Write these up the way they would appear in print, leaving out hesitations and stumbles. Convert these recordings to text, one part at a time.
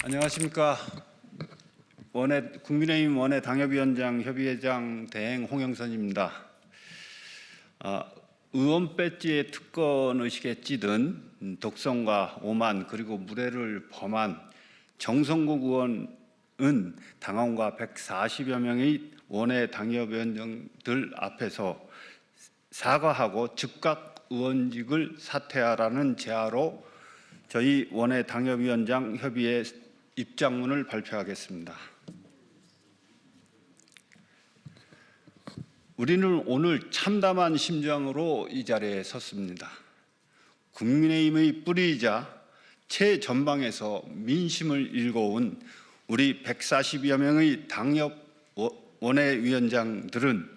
안녕하십니까. 국민의힘 원외 당협위원장 협의회장 대행 홍영선입니다. 의원 배지의 특권 의식에 찌든 독선과 오만 그리고 무례를 범한 정성국 의원은 당원과 140여 명의 원외 당협위원장들 앞에서 사과하고 즉각 의원직을 사퇴하라는 제하로 저희 원외 당협위원장 협의회 입장문을 발표하겠습니다. 우리는 오늘 참담한 심정으로 이 자리에 섰습니다. 국민의힘의 뿌리이자 최전방에서 민심을 읽어온 우리 140여 명의 당협 원외위원장들은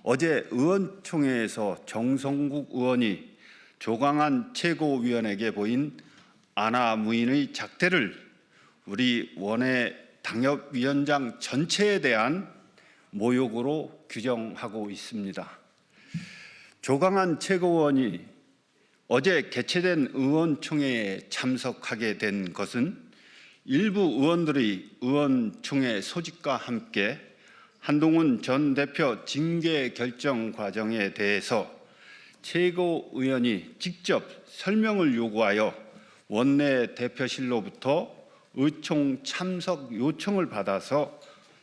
어제 의원총회에서 정성국 의원이 조광안 최고위원에게 보인 아나무인의 작태를 우리 원외 당협위원장 전체에 대한 모욕으로 규정하고 있습니다. 조광안 최고위원이 어제 개최된 의원총회에 참석하게 된 것은 일부 의원들의 의원총회 소집과 함께 한동훈 전 대표 징계 결정 과정에 대해서 최고위원이 직접 설명을 요구하여 원내 대표실로부터 의총 참석 요청을 받아서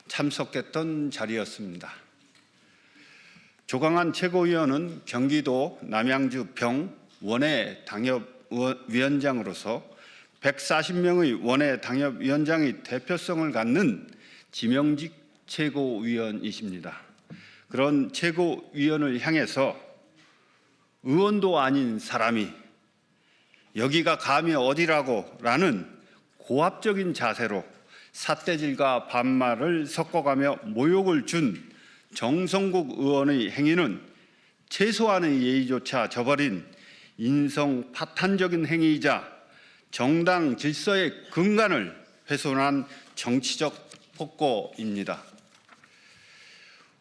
참석했던 자리였습니다. 조광안 최고위원은 경기도 남양주 병 원외 당협위원장으로서 140명의 원외 당협위원장의 대표성을 갖는 지명직 최고위원이십니다. 그런 최고위원을 향해서 의원도 아닌 사람이 여기가 감히 어디라고 라는 고압적인 자세로 삿대질과 반말을 섞어가며 모욕을 준 정성국 의원의 행위는 최소한의 예의조차 저버린 인성 파탄적인 행위이자 정당 질서의 근간을 훼손한 정치적 폭거입니다.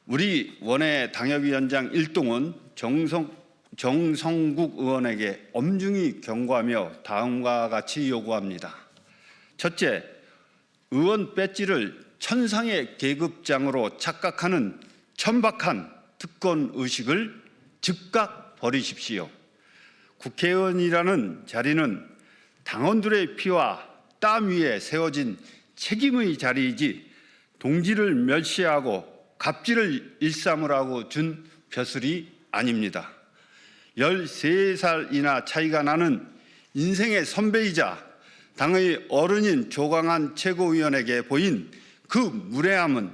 우리 원외 당협위원장 일동은 정성국 의원에게 엄중히 경고하며 다음과 같이 요구합니다. 첫째, 의원 배지를 천상의 계급장으로 착각하는 천박한 특권 의식을 즉각 버리십시오. 국회의원이라는 자리는 당원들의 피와 땀 위에 세워진 책임의 자리이지 동지를 멸시하고 갑질을 일삼으라고 준 벼슬이 아닙니다. 13살이나 차이가 나는 인생의 선배이자 당의 어른인 조광안 최고위원에게 보인 그 무례함은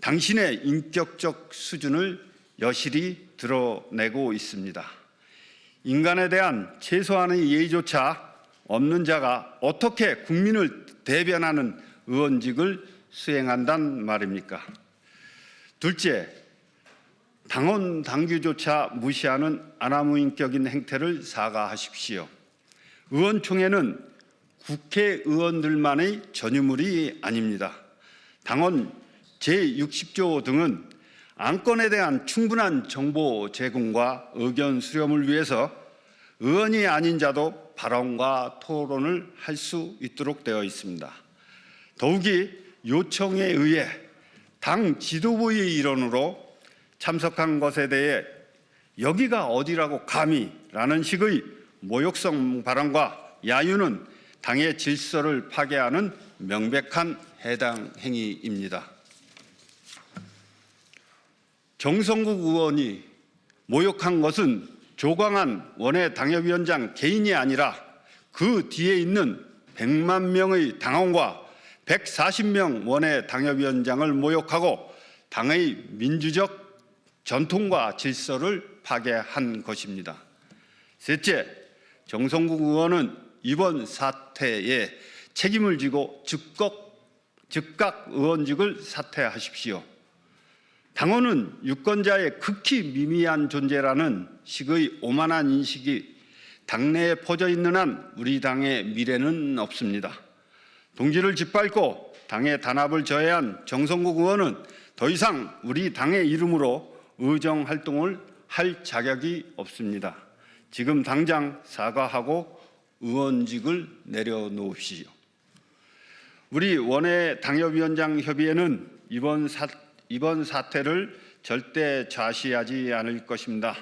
당신의 인격적 수준을 여실히 드러내고 있습니다. 인간에 대한 최소한의 예의조차 없는 자가 어떻게 국민을 대변하는 의원직을 수행한단 말입니까? 둘째, 당원 당규조차 무시하는 아나무인격인 행태를 사과하십시오. 의원총회는 국회의원들만의 전유물이 아닙니다. 당원 제60조 등은 안건에 대한 충분한 정보 제공과 의견 수렴을 위해서 의원이 아닌 자도 발언과 토론을 할 수 있도록 되어 있습니다. 더욱이 요청에 의해 당 지도부의 일원으로 참석한 것에 대해 여기가 어디라고 감히 라는 식의 모욕성 발언과 야유는 당의 질서를 파괴하는 명백한 해당 행위입니다. 정성국 의원이 모욕한 것은 조광안 원외 당협위원장 개인이 아니라 그 뒤에 있는 100만 명의 당원과 140명 원외 당협위원장을 모욕하고 당의 민주적 전통과 질서를 파괴한 것입니다. 셋째, 정성국 의원은 이번 사태에 책임을 지고 즉각 의원직을 사퇴하십시오. 당원은 유권자의 극히 미미한 존재라는 식의 오만한 인식이 당내에 퍼져 있는 한 우리 당의 미래는 없습니다. 동지를 짓밟고 당의 단합을 저해한 정성국 의원은 더 이상 우리 당의 이름으로 의정 활동을 할 자격이 없습니다. 지금 당장 사과하고 의원직을 내려놓으시오. 우리 원외 당협위원장 협의회는 이번 사태를 절대 좌시하지 않을 것입니다.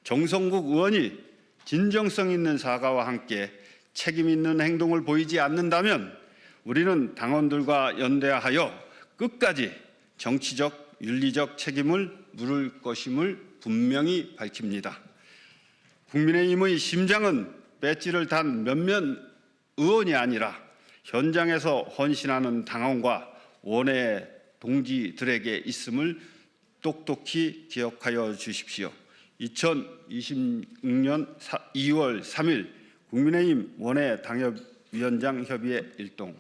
정성국 의원이 진정성 있는 사과와 함께 책임 있는 행동을 보이지 않는다면 우리는 당원들과 연대하여 끝까지 정치적, 윤리적 책임을 물을 것임을 분명히 밝힙니다. 국민의힘의 심장은 배지를 단 몇몇 의원이 아니라 현장에서 헌신하는 당원과 원외 동지들에게 있음을 똑똑히 기억하여 주십시오. 2026년 2월 3일 국민의힘 원외 당협위원장 협의회 일동.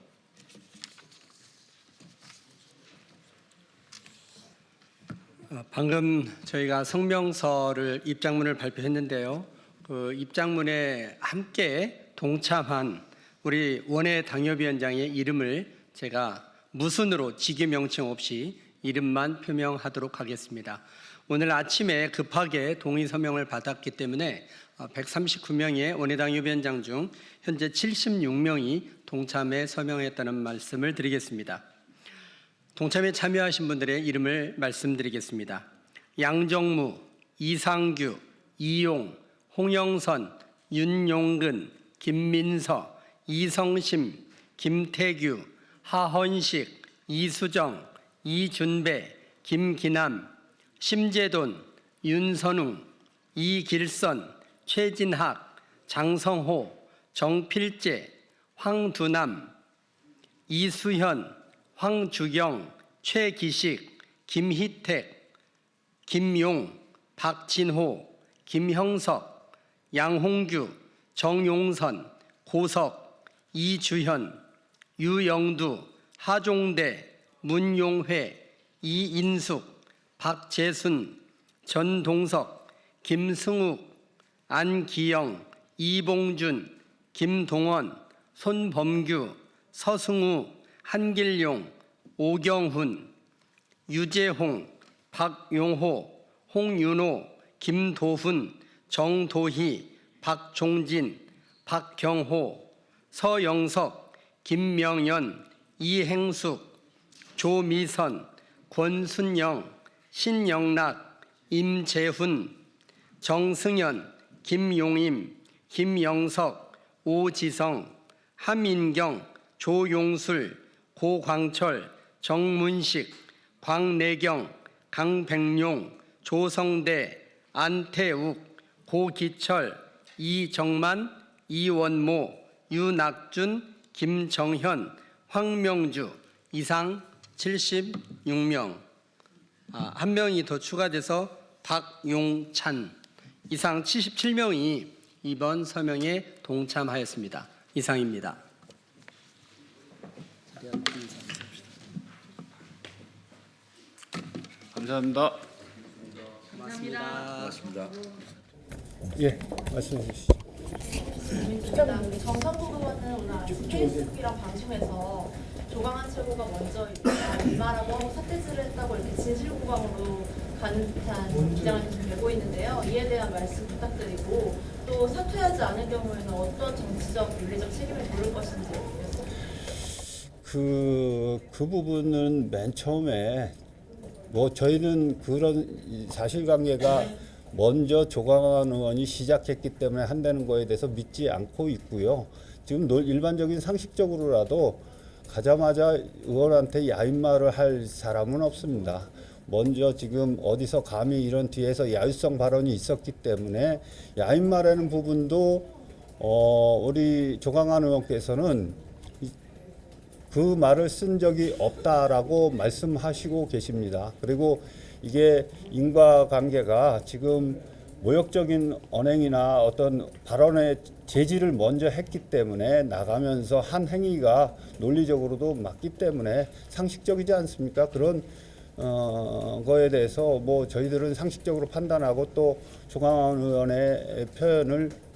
방금 저희가 성명서를 입장문을 발표했는데요. 그 입장문에 함께 동참한 우리 원외 당협위원장의 이름을 제가 무순으로 직위 명칭 없이 이름만 표명하도록 하겠습니다. 오늘 아침에 급하게 동의 서명을 받았기 때문에 139명의 원외 당협위원장 중 현재 76명이 동참에 서명했다는 말씀을 드리겠습니다. 동참에 참여하신 분들의 이름을 말씀드리겠습니다. 양정무, 이상규, 이용, 홍영선, 윤용근, 김민서, 이성심, 김태규, 하헌식, 이수정, 이준배, 김기남, 심재돈, 윤선웅, 이길선, 최진학, 장성호, 정필재, 황두남, 이수현, 황주경, 최기식, 김희택, 김용, 박진호, 김형석, 양홍규, 정용선, 고석, 이주현, 유영두, 하종대, 문용회, 이인숙, 박재순, 전동석, 김승욱, 안기영, 이봉준, 김동원, 손범규, 서승우, 한길용, 오경훈, 유재홍, 박용호, 홍윤호, 김도훈, 정도희, 박종진, 박경호, 서영석, 김명연, 이행숙, 조미선, 권순영, 신영락, 임재훈, 정승현, 김용임, 김영석, 오지성, 하민경, 조용술, 고광철, 정문식, 광내경, 강백룡, 조성대, 안태욱, 고기철, 이정만, 이원모, 유낙준, 김정현, 황명주 이상 76명. 한 명이 더 추가돼서 박용찬 이상 77명이 이번 서명에 동참하였습니다. 이상입니다. 감사합니다. 고맙습니다. 예, 말씀해 주시죠. 정상국 의원은 오늘 아침 페이스북이랑 방송에서 조광한 최고가 먼저 이말하고 하고 사퇴를 했다고 이렇게 진실고방으로 간단 입장을 좀 내고 있는데요. 이에 대한 말씀 부탁드리고 또 사퇴하지 않을 경우에는 어떤 정치적, 윤리적 책임을 물을 것인지 알겠습니다. 그 부분은 맨 처음에 뭐 저희는 그런 사실관계가 먼저 조광한 의원이 시작했기 때문에 한다는 거에 대해서 믿지 않고 있고요. 지금 일반적인 상식적으로라도 가자마자 의원한테 야인말을 할 사람은 없습니다. 먼저 지금 어디서 감히 이런 뒤에서 야유성 발언이 있었기 때문에 야인말하는 부분도 우리 조광한 의원께서는 그 말을 쓴 적이 없다라고 말씀하시고 계십니다. 그리고 이게 인과관계가 지금 모욕적인 언행이나 어떤 발언의 제지를 먼저 했기 때문에 나가면서 한 행위가 논리적으로도 맞기 때문에 상식적이지 않습니까? 그런 거에 대해서 뭐 저희들은 상식적으로 판단하고 또 조광한 의원의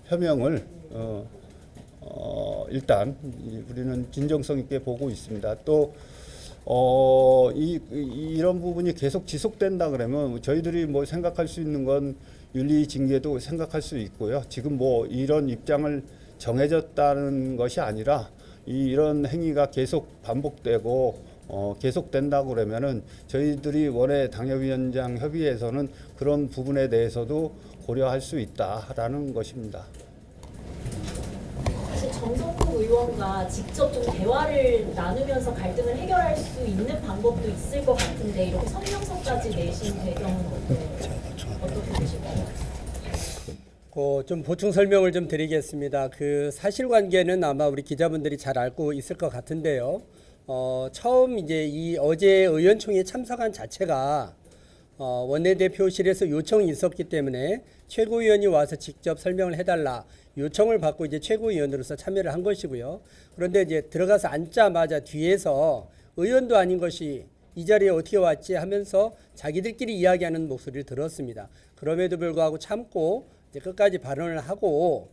표명을 일단 우리는 진정성 있게 보고 있습니다. 또 이런 부분이 계속 지속된다 그러면 저희들이 뭐 생각할 수 있는 건 윤리 징계도 생각할 수 있고요. 지금 뭐 이런 입장을 정해졌다는 것이 아니라 이런 행위가 계속 반복되고 계속된다고 그러면은 저희들이 원외 당협위원장 협의회에서는 그런 부분에 대해서도 고려할 수 있다라는 것입니다. 사실 정성국 의원과 직접 좀 대화를 나누면서 갈등을 해결할 수 있는 방법도 있을 것 같은데 이렇게 성명서까지 내신 배경은 어떻게 보실까요? 좀 보충 설명을 좀 드리겠습니다. 그 사실관계는 아마 우리 기자분들이 잘 알고 있을 것 같은데요. 처음 이제 이 어제 의원총회에 참석한 자체가 원내대표실에서 요청이 있었기 때문에 최고위원이 와서 직접 설명을 해달라 요청을 받고 이제 최고위원으로서 참여를 한 것이고요. 그런데 이제 들어가서 앉자마자 뒤에서 의원도 아닌 것이 이 자리에 어떻게 왔지 하면서 자기들끼리 이야기하는 목소리를 들었습니다. 그럼에도 불구하고 참고 이제 끝까지 발언을 하고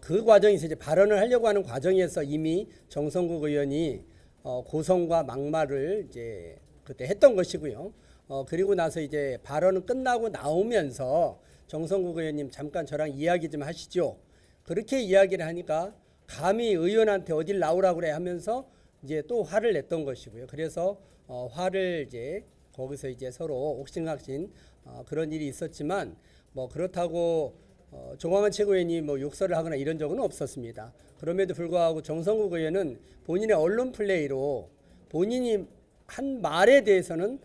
그 과정에서 이제 발언을 하려고 하는 과정에서 이미 정성국 의원이 고성과 막말을 이제 그때 했던 것이고요. 그리고 나서 이제 발언은 끝나고 나오면서 정성국 의원님 잠깐 저랑 이야기 좀 하시죠. 그렇게 이야기를 하니까 감히 의원한테 어딜 나오라고 그래 하면서 이제 또 화를 냈던 것이고요. 그래서 화를 이제 거기서 이제 서로 옥신각신 그런 일이 있었지만 뭐 그렇다고 조광한 최고위원이 뭐 욕설을 하거나 이런 적은 없었습니다. 그럼에도 불구하고 정성국 의원은 본인의 언론 플레이로 본인이 한 말에 대해서는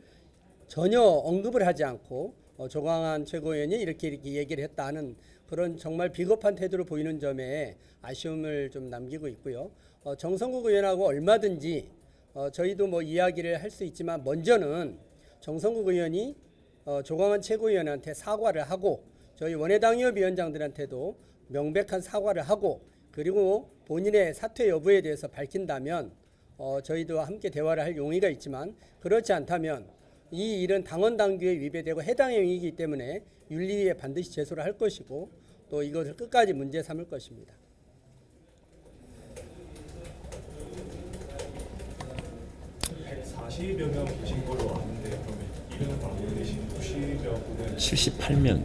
전혀 언급을 하지 않고 조광한 최고위원이 이렇게 얘기를 했다 하는 그런 정말 비겁한 태도를 보이는 점에 아쉬움을 좀 남기고 있고요. 정성국 의원하고 얼마든지 저희도 뭐 이야기를 할 수 있지만 먼저는 정성국 의원이 조광한 최고위원한테 사과를 하고 저희 원외당협위원장들한테도 명백한 사과를 하고 그리고 본인의 사퇴 여부에 대해서 밝힌다면 저희도 함께 대화를 할 용의가 있지만 그렇지 않다면 이 일은 당원 당규에 위배되고 해당 행위이기 때문에 윤리위에 반드시 제소를 할 것이고 또 이것을 끝까지 문제 삼을 것입니다. 140여 명 계신 걸로 아는데 그러면 이름은 안 올리신 90여 분은 78명.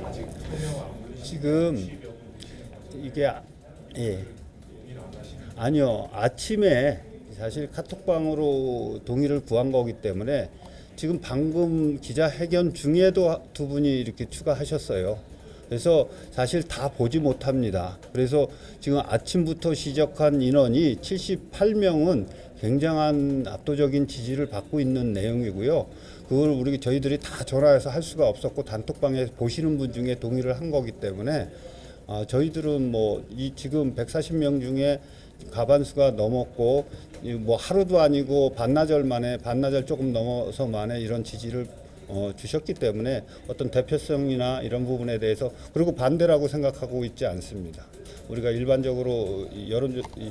아직 서명 안 올리신 지금 90여 분 계시는 거죠? 이게 예. 동의를 안 하시는 아니요. 아침에 사실 카톡방으로 동의를 구한 거기 때문에 지금 방금 기자회견 중에도 두 분이 이렇게 추가하셨어요. 그래서 사실 다 보지 못합니다. 그래서 지금 아침부터 시작한 인원이 78명은 굉장한 압도적인 지지를 받고 있는 내용이고요. 그걸 저희들이 다 전화해서 할 수가 없었고 단톡방에 보시는 분 중에 동의를 한 거기 때문에 저희들은 뭐 이 지금 140명 중에 과반수가 넘었고 뭐 하루도 아니고 반나절 조금 넘어서 만에 이런 지지를 주셨기 때문에 어떤 대표성이나 이런 부분에 대해서 그리고 반대라고 생각하고 있지 않습니다. 우리가 일반적으로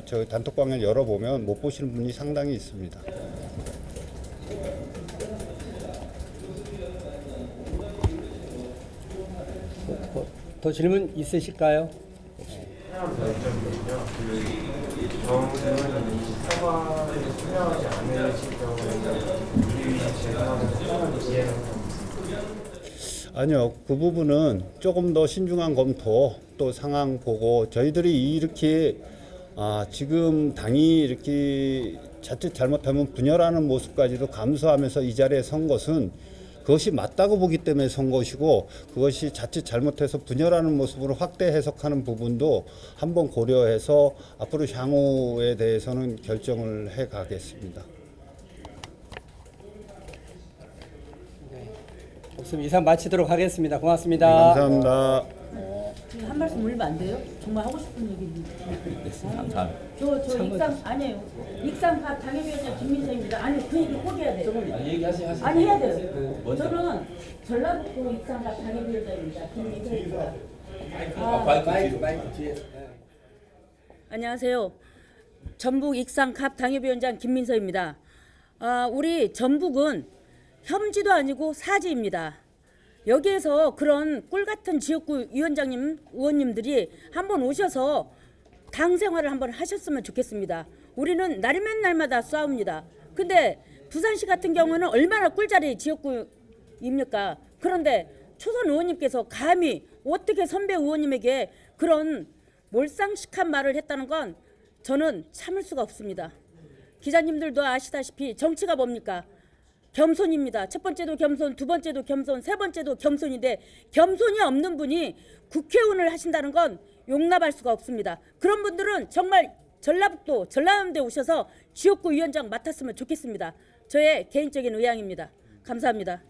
저 단톡방을 열어보면 못 보시는 분이 상당히 있습니다. 더 질문 있으실까요? 점이거든요. 정세훈이 사과에 참여하지 않으실 경우에는 우리 제도하는 사과를 이해하는 아니요, 그 부분은 조금 더 신중한 검토 또 상황 보고 저희들이 이렇게 지금 당이 이렇게 자칫 잘못하면 분열하는 모습까지도 감수하면서 이 자리에 선 것은 그것이 맞다고 보기 때문에 선 것이고 그것이 자칫 잘못해서 분열하는 모습으로 확대 해석하는 부분도 한번 고려해서 앞으로 향후에 대해서는 결정을 해 가겠습니다. 없으면 이상 마치도록 하겠습니다. 네, 고맙습니다. 감사합니다. 한 말씀 올리면 안 돼요? 정말 하고 싶은 얘기 있는데. 감사합니다. 저 익상 아니에요. 익상갑 당협위원장 김민서입니다. 아니 그 얘기 꼭 해야 돼요. 아니 해야 돼요. 저는 전라북도 익상갑 당협위원장입니다. 김민서입니다. 마이크 뒤에. 안녕하세요. 전북 익상갑 당협위원장 김민서입니다. 우리 전북은 혐지도 아니고 사지입니다. 여기에서 그런 꿀 같은 지역구 위원장님, 의원님들이 한번 오셔서 당 생활을 한번 하셨으면 좋겠습니다. 우리는 날이면 날마다 싸웁니다. 근데 부산시 같은 경우는 얼마나 꿀자리 지역구입니까? 그런데 초선 의원님께서 감히 어떻게 선배 의원님에게 그런 몰상식한 말을 했다는 건 저는 참을 수가 없습니다. 기자님들도 아시다시피 정치가 뭡니까? 겸손입니다. 첫 번째도 겸손, 두 번째도 겸손, 세 번째도 겸손인데 겸손이 없는 분이 국회의원을 하신다는 건 용납할 수가 없습니다. 그런 분들은 정말 전라북도, 전라남도에 오셔서 지역구 위원장 맡았으면 좋겠습니다. 저의 개인적인 의향입니다. 감사합니다.